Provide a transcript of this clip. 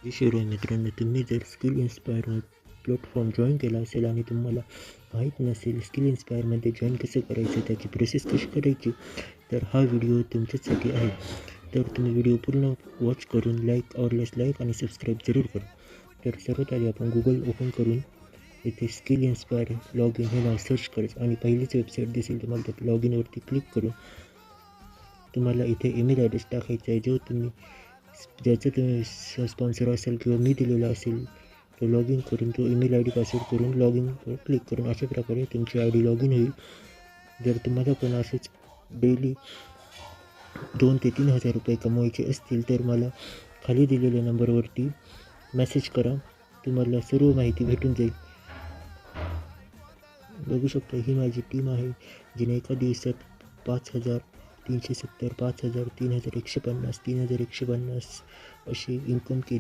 जी share आहे मित्रांनो, तुम्ही जर स्किल इन्स्पायर प्लॅटफॉर्म जॉईन केला असेल आणि तुम्हाला माहीत नसेल स्किल इन्स्पायरमध्ये जॉईन कसं करायचं, त्याची प्रोसेस कशी करायची, तर हा व्हिडिओ तुमच्यासाठी आहे. तर तुम्ही व्हिडिओ पूर्ण वॉच करून आवडल्यास लाईक आणि सबस्क्राईब जरूर करा. तर सर्वात आधी आपण गुगल ओपन करून इथे स्किल इन्स्पायर लॉग इन हे नाव सर्च करायचं आणि पहिलीच वेबसाईट दिसेल तुम्हाला, त्या लॉग इनवरती क्लिक करून तुम्हाला इथे ईमेल ॲड्रेस टाकायचा आहे, ज्याचं तुम्ही स्पॉन्सर असेल किंवा मी दिलेला असेल. तो लॉग इन करून तो ईमेल आय डी पासवर्ड करून लॉग इनवर क्लिक करून अशा प्रकारे तुमची आय डी लॉग इन होईल. जर तुम्हाला पण असेच डेली 2,000 ते 3,000 रुपये कमवायचे असतील तर मला खाली दिलेल्या नंबरवरती मेसेज करा, तुम्हाला सर्व माहिती भेटून जाईल. बघू शकता ही माझी टीम आहे, जिने एका दिवसात 5,370, 5,000, 3,150, 3,150 अशी इन्कम केली.